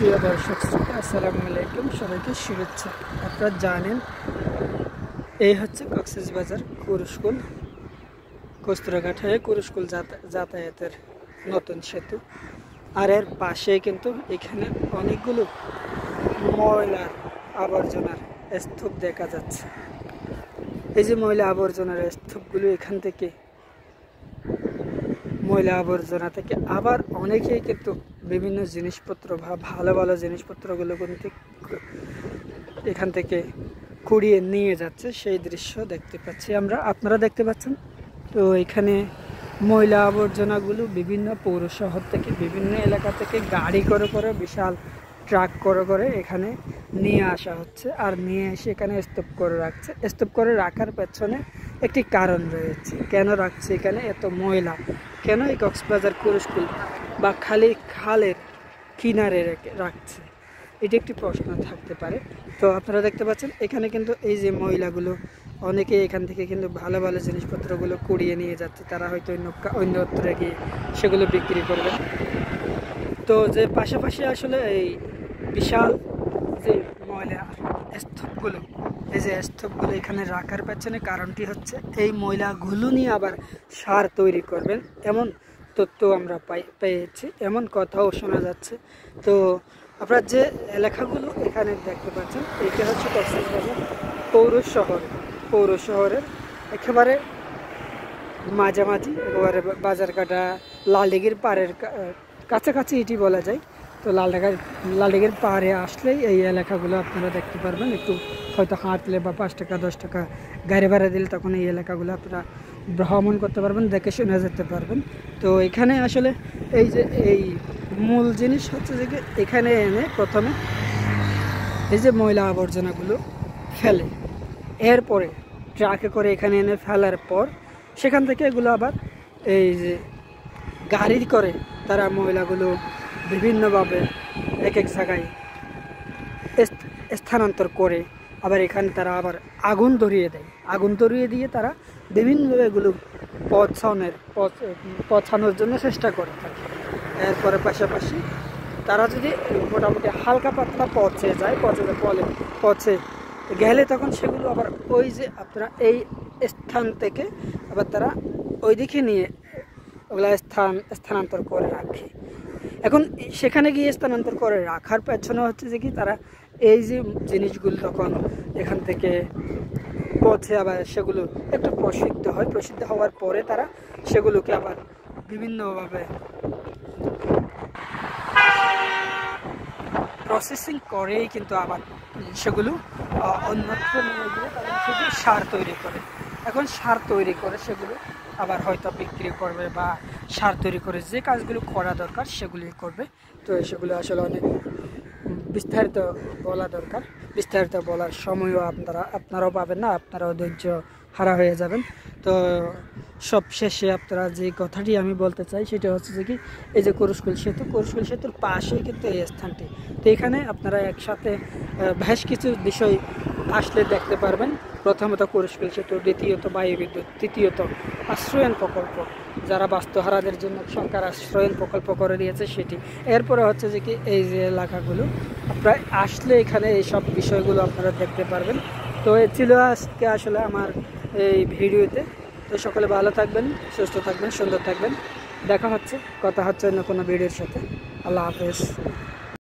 প্রিয় দর্শক শ্রোতা, আসসালামু আলাইকুম। সবাইকে শুভেচ্ছা। আপনারা জানেন এই হচ্ছে কক্সবাজার কুরুশকুল কস্তুরঘাট হয়ে কুরুশকুল যাতায়াতের নতুন সেতু। আর এর পাশে কিন্তু এখানে অনেকগুলো ময়লার আবর্জনার স্তূপ দেখা যাচ্ছে। এই যে ময়লা আবর্জনার স্তূপগুলো, এখান থেকে ময়লা আবর্জনা থেকে আবার অনেকেই কিন্তু বিভিন্ন জিনিসপত্র বা ভালো ভালো জিনিসপত্রগুলো কিন্তু এখান থেকে কুড়িয়ে নিয়ে যাচ্ছে, সেই দৃশ্য দেখতে পাচ্ছি আমরা, আপনারা দেখতে পাচ্ছেন। তো এখানে ময়লা আবর্জনাগুলো বিভিন্ন পৌর শহর থেকে, বিভিন্ন এলাকা থেকে গাড়ি করে করে, বিশাল ট্রাক করে করে এখানে নিয়ে আসা হচ্ছে। আর নিয়ে এসে এখানে স্তূপ করে রাখছে। স্তূপ করে রাখার পেছনে একটি কারণ রয়েছে। কেন রাখছে এখানে এত ময়লা? কেন এই কক্সবাজার কুরুশকুল বা খালের কিনারে রাখছে? এটি একটি প্রশ্ন থাকতে পারে। তো আপনারা দেখতে পাচ্ছেন এখানে কিন্তু এই যে ময়লাগুলো, অনেকেই এখান থেকে কিন্তু ভালো ভালো জিনিসপত্রগুলো কুড়িয়ে নিয়ে যাচ্ছে। তারা হয়তো অন্যত্র গিয়ে সেগুলো বিক্রি করবে। তো যে পাশাপাশি আসলে এই বিশাল যে ময়লা স্তূপগুলো, এই যে স্তূপগুলো এখানে রাখার পেছনে কারণটি হচ্ছে এই ময়লাগুলো নিয়ে আবার সার তৈরি করবেন, এমন তথ্য আমরা পেয়েছি, এমন কথাও শোনা যাচ্ছে। তো আপনারা যে এলাকাগুলো এখানে দেখতে পাচ্ছেন, এইটা হচ্ছে কক্সবাজার পৌর শহরের একেবারে মাঝামাঝি, একেবারে বাজারকাটা লালদিঘির পাড়ের কাছাকাছি এটি বলা যায়। তো লালদিঘির পাড়ে আসলেই এই এলাকাগুলো আপনারা দেখতে পারবেন। একটু হয়তো হাঁটলে বা 5 টাকা 10 টাকা গাড়ি ভাড়া দিলে তখন এই এলাকাগুলো আপনারা ভ্রমণ করতে পারবেন, দেখে শুনে যেতে পারবেন। তো এখানে আসলে এই যে এই মূল জিনিস হচ্ছে যে এখানে এনে প্রথমে এই যে ময়লা আবর্জনাগুলো ফেলে, এরপরে ট্রাকে করে এখানে এনে ফেলার পর সেখান থেকে এগুলো আবার এই যে গাড়ি করে তারা ময়লাগুলো বিভিন্নভাবে এক এক জায়গায় স্থানান্তর করে আবার এখানে তারা আবার আগুন ধরিয়ে দেয়। আগুন ধরিয়ে দিয়ে তারা বিভিন্নভাবে এগুলো পচানোর জন্য চেষ্টা করে থাকে। এরপরে পাশাপাশি তারা যদি মোটামুটি হালকা পাতলা পচে গেলে তখন সেগুলো আবার ওই যে আপনারা এই স্থান থেকে আবার তারা ওই দিকে নিয়ে ওগুলা স্থানান্তর করে রাখে। এখন সেখানে গিয়ে স্থানান্তর করে রাখার পেছনে হচ্ছে যে কি তারা এই যে জিনিসগুলো তখন এখান থেকে পচে আবার সেগুলো একটু প্রসিদ্ধ হওয়ার পরে তারা সেগুলোকে আবার বিভিন্নভাবে প্রসেসিং করেই কিন্তু আবার সেগুলো অন্যত্র নিয়ে গিয়ে তারা শুধু সার তৈরি করে। এখন সার তৈরি করে সেগুলো আবার হয়তো বিক্রি করবে বা সার তৈরি করে যে কাজগুলো করা দরকার সেগুলি করবে। তো সেগুলো আসলে অনেক বিস্তারিত বলা দরকার, বিস্তারিত বলার সময়ও আপনারাও পাবেন না, আপনারাও ধৈর্য হারা হয়ে যাবেন। তো সব শেষে আপনারা যে কথাটি আমি বলতে চাই সেটা হচ্ছে যে কি এই যে কুরুশকুল সেতুর পাশেই কিন্তু এই স্থানটি। তো এখানে আপনারা একসাথে বেশ কিছু বিষয় আসলে দেখতে পারবেন। প্রথমত কুরুশকুল সেতু, দ্বিতীয়ত বায়ু বিদ্যুৎ, তৃতীয়ত আশ্রয়ন প্রকল্প, যারা বাস্তুহারাদের জন্য সরকার আশ্রয়ন প্রকল্প করে দিয়েছে সেটি। এরপরে হচ্ছে যে কি এই যে এলাকাগুলো আপনারা আসলে এখানে এই সব বিষয়গুলো আপনারা দেখতে পারবেন। তো এ ছিল আজকে আসলে আমার এই ভিডিওতে। তো সকলে ভালো থাকবেন, সুস্থ থাকবেন, সুন্দর থাকবেন। কথা হচ্ছে অন্য কোনো ভিডিওর সাথে। আল্লাহ হাফেজ।